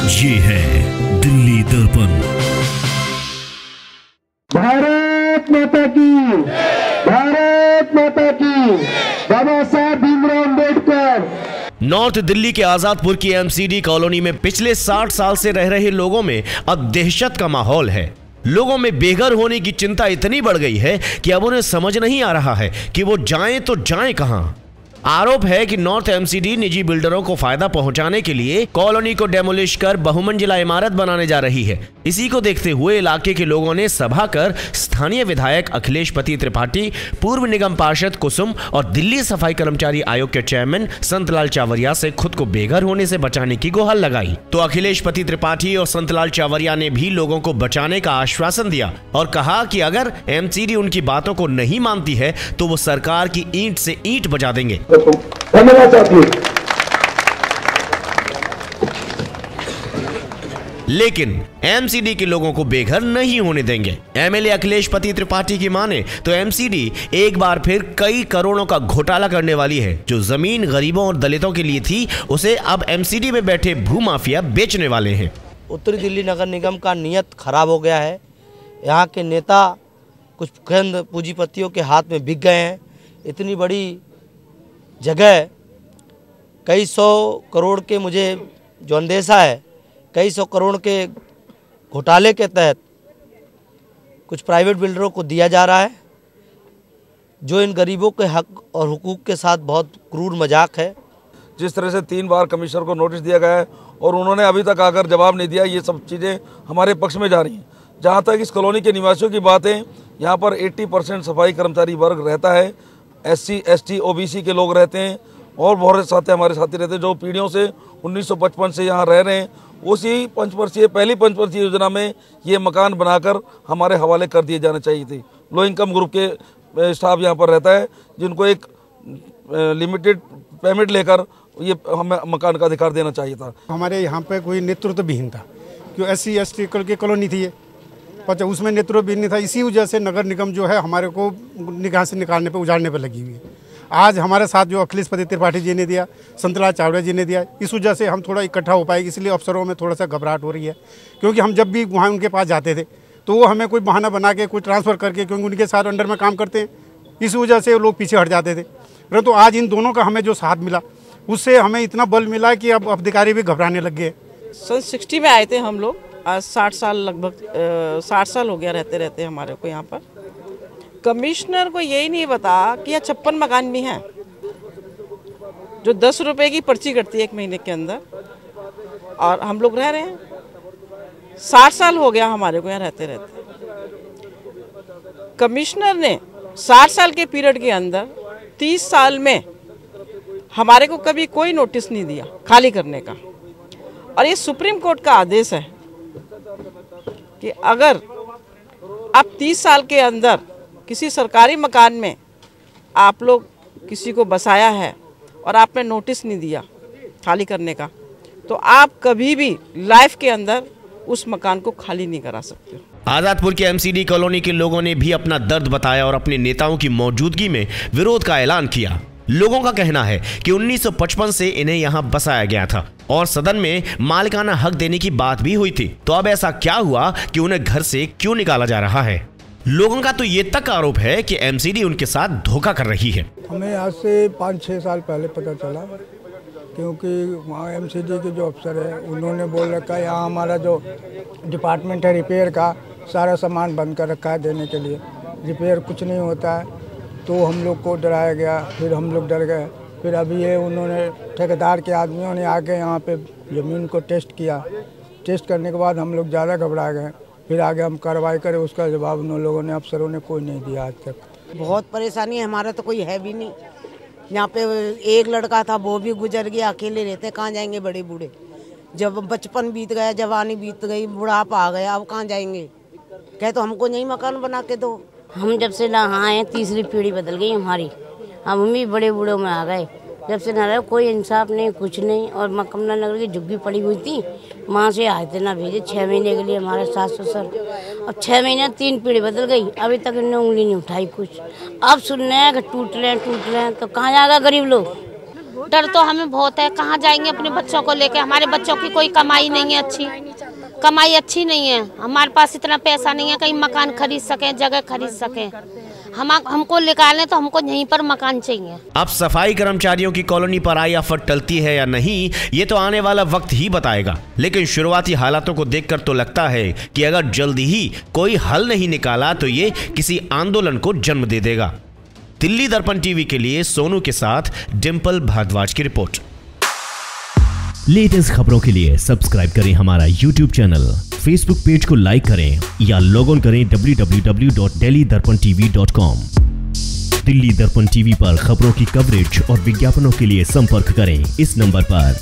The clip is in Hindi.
ये है दिल्ली दर्पण। भारत माता की, भारत माता की, बाबा साहब भीमराव अम्बेडकर। नॉर्थ दिल्ली के आजादपुर की एमसीडी कॉलोनी में पिछले 60 साल से रह रहे लोगों में अब दहशत का माहौल है। लोगों में बेघर होने की चिंता इतनी बढ़ गई है कि अब उन्हें समझ नहीं आ रहा है कि वो जाएं तो जाएं कहां। आरोप है कि नॉर्थ एमसीडी निजी बिल्डरों को फायदा पहुंचाने के लिए कॉलोनी को डेमोलिश कर बहुमंजिला इमारत बनाने जा रही है। इसी को देखते हुए इलाके के लोगों ने सभा कर स्थानीय विधायक अखिलेश पति त्रिपाठी, पूर्व निगम पार्षद कुसुम और दिल्ली सफाई कर्मचारी आयोग के चेयरमैन संतलाल चावरिया से खुद को बेघर होने से बचाने की गुहार लगाई। तो अखिलेश पति त्रिपाठी और संतलाल चावरिया ने भी लोगों को बचाने का आश्वासन दिया और कहा कि अगर एमसीडी उनकी बातों को नहीं मानती है तो वो सरकार की ईंट से ईंट बजा देंगे। धन्यवाद साथियों। लेकिन एमसीडी के लोगों को बेघर नहीं होने देंगे। एमएलए अखिलेश पति त्रिपाठी की माने तो एमसीडी एक बार फिर कई करोड़ों का घोटाला करने वाली है। जो जमीन गरीबों और दलितों के लिए थी उसे अब एमसीडी में बैठे भूमाफिया बेचने वाले हैं। उत्तरी दिल्ली नगर निगम का नियत खराब हो गया है। यहाँ के नेता कुछ चंद पूंजीपतियों के हाथ में बिक गए हैं। इतनी बड़ी जगह कई सौ करोड़ के, मुझे जो अंदेशा है, कई सौ करोड़ के घोटाले के तहत कुछ प्राइवेट बिल्डरों को दिया जा रहा है, जो इन गरीबों के हक और हुकूक के साथ बहुत क्रूर मजाक है। जिस तरह से 3 बार कमिश्नर को नोटिस दिया गया है और उन्होंने अभी तक आकर जवाब नहीं दिया, ये सब चीज़ें हमारे पक्ष में जा रही हैं। जहाँ तक इस कॉलोनी के निवासियों की बात है, यहाँ पर 80% सफाई कर्मचारी वर्ग रहता है, SC, ST, OBC के लोग रहते हैं और बहुत साथी हमारे साथी रहते हैं जो पीढ़ियों से 1955 से यहाँ रह रहे हैं। उसी पहली पंचवर्षीय योजना में ये मकान बनाकर हमारे हवाले कर दिए जाने चाहिए थे। लो इनकम ग्रुप के स्टाफ यहाँ पर रहता है, जिनको एक लिमिटेड पेमेंट लेकर ये हमें मकान का अधिकार देना चाहिए था। हमारे यहाँ पे कोई नेतृत्व विहीन था, क्यों SC, ST की कॉलोनी थी ये, पर उसमें नेतृत्व भी नहीं था। इसी वजह से नगर निगम जो है हमारे को निगाह से निकालने पे, उजाड़ने पे लगी हुई है। आज हमारे साथ जो अखिलेश पति त्रिपाठी जी ने दिया, संतलाल चावड़िया जी ने दिया, इस वजह से हम थोड़ा इकट्ठा हो पाए। इसलिए अफसरों में थोड़ा सा घबराहट हो रही है, क्योंकि हम जब भी वहाँ उनके पास जाते थे तो वो हमें कोई बहाना बना के, कोई ट्रांसफ़र करके, क्योंकि उनके साथ अंडर में काम करते हैं, इस वजह से लोग पीछे हट जाते थे। परंतु आज इन दोनों का हमें जो साथ मिला, उससे हमें इतना बल मिला कि अब अधिकारी भी घबराने लग गए। सन 60 में आए थे हम लोग, आज 60 साल लगभग 60 साल हो गया रहते रहते हमारे को यहाँ पर। कमिश्नर को यही नहीं बता कि यहाँ 56 मकान भी हैं जो 10 रुपए की पर्ची कटती है 1 महीने के अंदर, और हम लोग रह रहे हैं। 60 साल हो गया हमारे को यहाँ रहते रहते। कमिश्नर ने 60 साल के पीरियड के अंदर 30 साल में हमारे को कभी कोई नोटिस नहीं दिया खाली करने का। और ये सुप्रीम कोर्ट का आदेश है कि अगर आप 30 साल के अंदर किसी सरकारी मकान में आप लोग किसी को बसाया है और आपने नोटिस नहीं दिया खाली करने का, तो आप कभी भी लाइफ के अंदर उस मकान को खाली नहीं करा सकते। आजादपुर के एमसीडी कॉलोनी के लोगों ने भी अपना दर्द बताया और अपने नेताओं की मौजूदगी में विरोध का ऐलान किया। लोगों का कहना है कि 1955 से इन्हें यहाँ बसाया गया था और सदन में मालिकाना हक देने की बात भी हुई थी। तो अब ऐसा क्या हुआ कि उन्हें घर से क्यों निकाला जा रहा है? लोगों का तो ये तक आरोप है कि एमसीडी उनके साथ धोखा कर रही है। हमें आज से 5-6 साल पहले पता चला, क्योंकि वहाँ एमसीडी के जो अफसर है उन्होंने बोल रखा है यहाँ हमारा जो डिपार्टमेंट है रिपेयर का, सारा सामान बंद कर रखा है देने के लिए, रिपेयर कुछ नहीं होता है। तो हम लोग को डराया गया, फिर हम लोग डर गए। फिर अभी ये उन्होंने ठेकेदार के आदमियों ने आके यहाँ पे ज़मीन को टेस्ट किया। टेस्ट करने के बाद हम लोग ज़्यादा घबरा गए। फिर आगे हम कार्रवाई करें, उसका जवाब उन लोगों ने, अफसरों ने कोई नहीं दिया आज तक। बहुत परेशानी है, हमारा तो कोई है भी नहीं। यहाँ पे एक लड़का था, वो भी गुजर गया, अकेले रहते, कहाँ जाएंगे बड़े बूढ़े। जब बचपन बीत गया, जवानी बीत गई, बुढ़ापा आ गया, अब कहाँ जाएंगे। कहे तो हमको नहीं मकान बना के दो। हम जब से यहाँ आए 3री पीढ़ी बदल गई हमारी। हम भी बड़े बूढ़ों में आ गए। जब से न रहे कोई इंसाफ नहीं, कुछ नहीं। और कमला नगर की झुग्गी पड़ी हुई थी, माँ से आए थे ना भेजे 6 महीने के लिए हमारे सास ससुर। अब 6 महीने 3 पीढ़ी बदल गई, अभी तक इन्होंने उंगली नहीं उठाई कुछ। अब सुन रहे हैं कि टूट रहे हैं, तो कहाँ जाएगा गरीब लोग। डर तो हमें बहुत है, कहाँ जाएंगे अपने बच्चों को लेके। हमारे बच्चों की कोई कमाई नहीं है, अच्छी कमाई अच्छी नहीं है, हमारे पास इतना पैसा नहीं है कहीं मकान खरीद सकें, जगह खरीद सकें। हमको निकालें तो हमको यहीं पर मकान चाहिए। अब सफाई कर्मचारियों की कॉलोनी पर आई आफत टलती है या नहीं, ये तो आने वाला वक्त ही बताएगा। लेकिन शुरुआती हालातों को देखकर तो लगता है कि अगर जल्दी ही कोई हल नहीं निकाला तो ये किसी आंदोलन को जन्म दे देगा। दिल्ली दर्पण टीवी के लिए सोनू के साथ डिंपल भारद्वाज की रिपोर्ट। लेटेस्ट खबरों के लिए सब्सक्राइब करें हमारा YouTube चैनल, Facebook पेज को लाइक करें या लॉग ऑन करें www.delhidarpantv.com। दिल्ली दर्पण टीवी पर खबरों की कवरेज और विज्ञापनों के लिए संपर्क करें इस नंबर पर।